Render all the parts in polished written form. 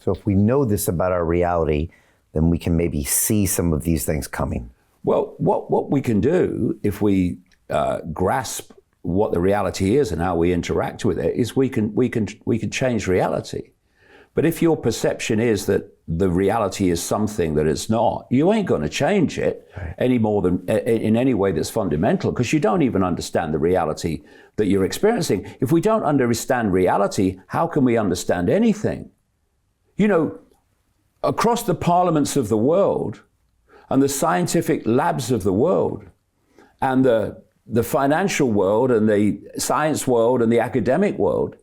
So if we know this about our reality, then we can maybe see some of these things coming. Well, what we can do if we grasp what the reality is and how we interact with it is we can change reality. But if your perception is that the reality is something that it's not, you ain't going to change it any more than in any way that's fundamental, because you don't even understand the reality that you're experiencing. If we don't understand reality, how can we understand anything? You know, across the parliaments of the world and the scientific labs of the world and the financial world and the science world and the academic world,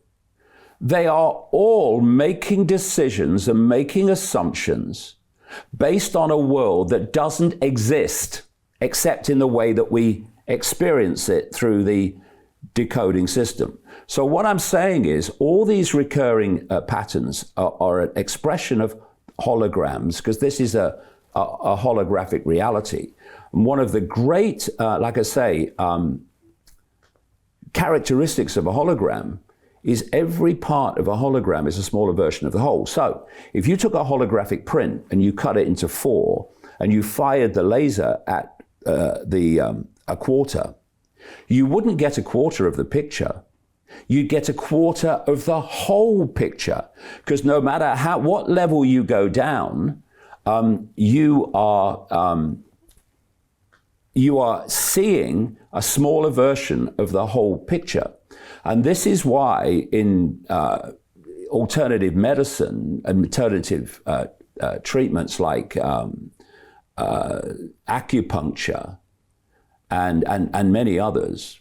they are all making decisions and making assumptions based on a world that doesn't exist except in the way that we experience it through the decoding system. So what I'm saying is all these recurring patterns are an expression of holograms, because this is a holographic reality. And one of the great, like I say, characteristics of a hologram is every part of a hologram is a smaller version of the whole. So if you took a holographic print and you cut it into 4 and you fired the laser at a quarter, you wouldn't get a quarter of the picture. You'd get a quarter of the whole picture, because no matter what level you go down, you are seeing a smaller version of the whole picture. And this is why in alternative medicine and alternative treatments like acupuncture and many others,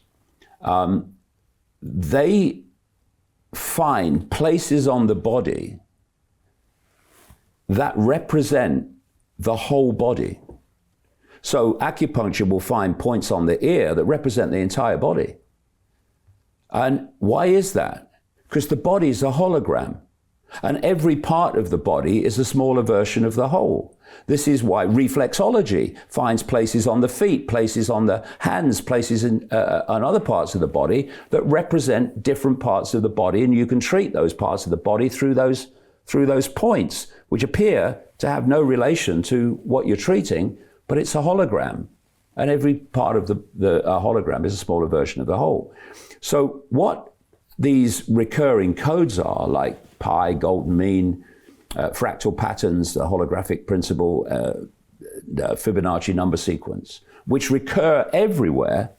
they find places on the body that represent the whole body. So acupuncture will find points on the ear that represent the entire body. And why is that? Because the body is a hologram, and every part of the body is a smaller version of the whole. This is why reflexology finds places on the feet, places on the hands, places on other parts of the body that represent different parts of the body, and you can treat those parts of the body through those points, which appear to have no relation to what you're treating, but it's a hologram, and every part of the hologram is a smaller version of the whole. So what these recurring codes are, like pi, golden mean, fractal patterns, the holographic principle, the Fibonacci number sequence, which recur everywhere,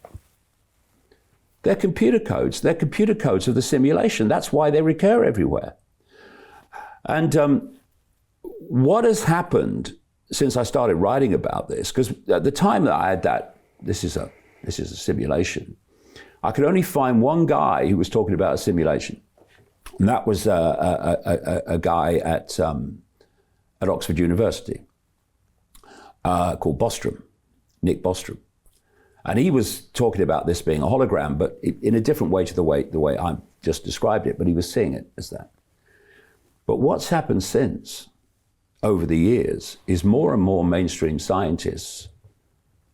they're computer codes. They're computer codes of the simulation. That's why they recur everywhere. And what has happened since I started writing about this, because at the time that I had that, this is a simulation, I could only find one guy who was talking about a simulation. And that was a guy at Oxford University called Bostrom, Nick Bostrom. And he was talking about this being a hologram, but in a different way to the way I just described it, but he was seeing it as that. But what's happened since, over the years, is more and more mainstream scientists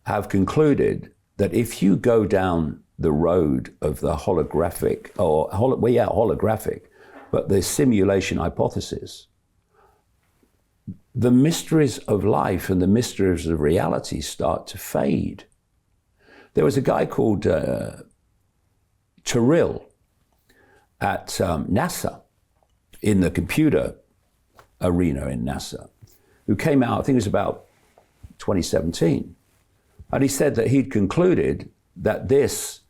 have concluded that if you go down the road of the holographic, holographic, but the simulation hypothesis, the mysteries of life and the mysteries of reality start to fade. There was a guy called Terrell at NASA, in the computer arena in NASA, who came out, I think it was about 2017, and he said that he'd concluded that this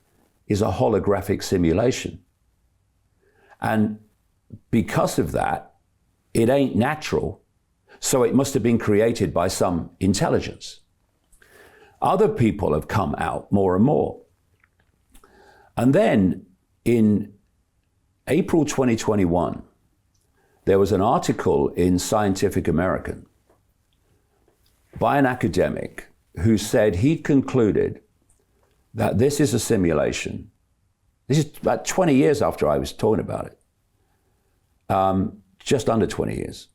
is a holographic simulation. And because of that, it ain't natural, so it must have been created by some intelligence. Other people have come out more and more. And then in April 2021, there was an article in Scientific American by an academic who said he'd concluded that this is a simulation. This is about 20 years after I was talking about it. Just under 20 years.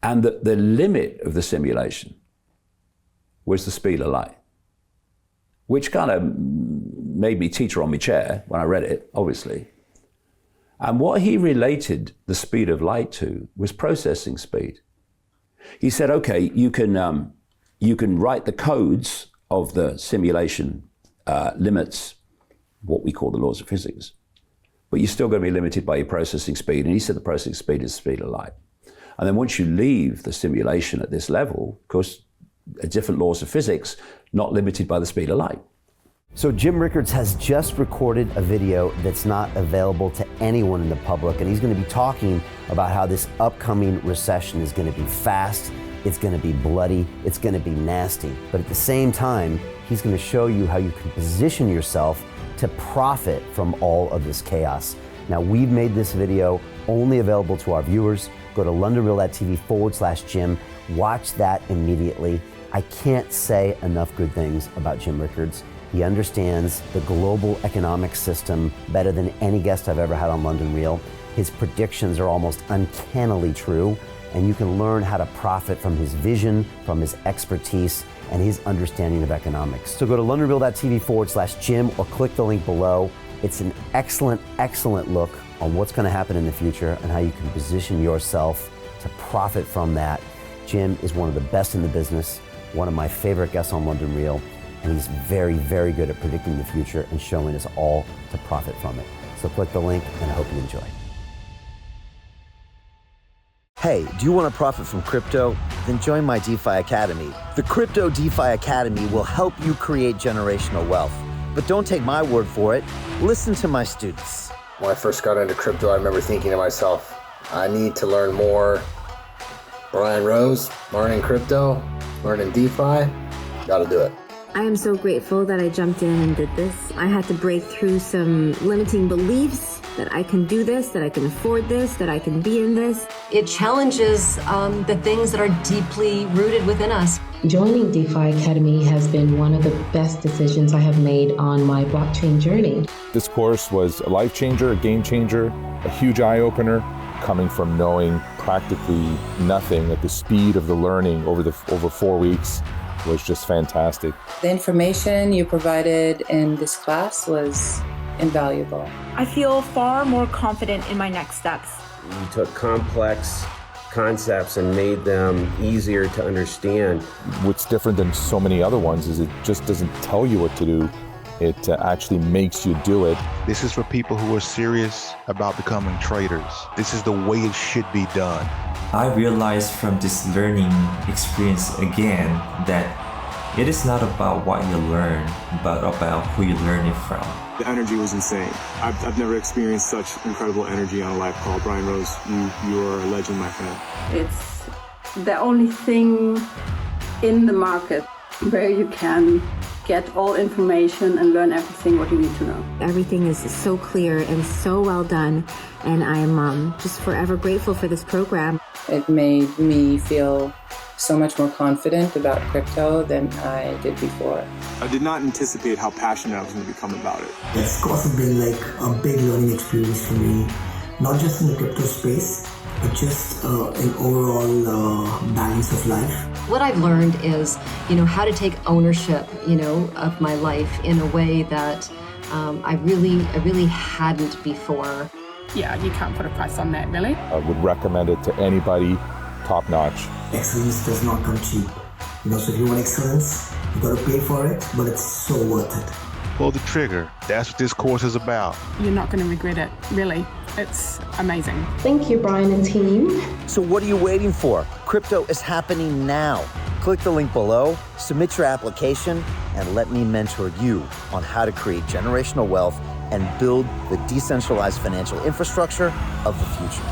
And that the limit of the simulation was the speed of light, which kind of made me teeter on my chair when I read it, obviously. And what he related the speed of light to was processing speed. He said, okay, you can write the codes of the simulation limits, what we call the laws of physics, but you're still going to be limited by your processing speed. And he said the processing speed is the speed of light. And then once you leave the simulation at this level, of course, different laws of physics, not limited by the speed of light. So Jim Rickards has just recorded a video that's not available to anyone in the public, and he's going to be talking about how this upcoming recession is going to be fast, it's going to be bloody, it's going to be nasty. But at the same time, he's going to show you how you can position yourself to profit from all of this chaos. Now, we've made this video only available to our viewers. Go to londonreal.tv/Jim. Watch that immediately. I can't say enough good things about Jim Rickards. He understands the global economic system better than any guest I've ever had on London Real. His predictions are almost uncannily true, and you can learn how to profit from his vision, from his expertise, and his understanding of economics. So go to londonreal.tv/Jim or click the link below. It's an excellent, excellent look on what's going to happen in the future and how you can position yourself to profit from that. Jim is one of the best in the business, one of my favorite guests on London Real, and he's very, very good at predicting the future and showing us all to profit from it. So click the link, and I hope you enjoy. Hey, do you want to profit from crypto? Then join my DeFi Academy. The Crypto DeFi Academy will help you create generational wealth. But don't take my word for it. Listen to my students. When I first got into crypto, I remember thinking to myself, I need to learn more. Brian Rose, learning crypto, learning DeFi, gotta do it. I am so grateful that I jumped in and did this. I had to break through some limiting beliefs that I can do this, that I can afford this, that I can be in this. It challenges the things that are deeply rooted within us. Joining DeFi Academy has been one of the best decisions I have made on my blockchain journey. This course was a life changer, a game changer, a huge eye-opener, coming from knowing practically nothing at the speed of the learning over 4 weeks was just fantastic. The information you provided in this class was invaluable. I feel far more confident in my next steps. You took complex concepts and made them easier to understand. What's different than so many other ones is it just doesn't tell you what to do. It actually makes you do it. This is for people who are serious about becoming traders. This is the way it should be done. I realized from this learning experience again that it is not about what you learn, but about who you learn it from. The energy was insane. I've never experienced such incredible energy on a live call. Brian Rose, you are a legend, my friend. It's the only thing in the market where you can get all information and learn everything what you need to know. Everything is so clear and so well done, and I'm just forever grateful for this program. It made me feel so much more confident about crypto than I did before. I did not anticipate how passionate I was going to become about it. It's also been like a big learning experience for me, not just in the crypto space, but just an overall balance of life. What I've learned is, how to take ownership, of my life in a way that I really hadn't before. Yeah, you can't put a price on that, really. I would recommend it to anybody, top notch. Excellence does not come cheap. So if you want excellence, you gotta pay for it, but it's so worth it. Pull the trigger. That's what this course is about. You're not going to regret it, really. It's amazing. Thank you, Brian and team. So what are you waiting for? Crypto is happening now. Click the link below, submit your application, and let me mentor you on how to create generational wealth and build the decentralized financial infrastructure of the future.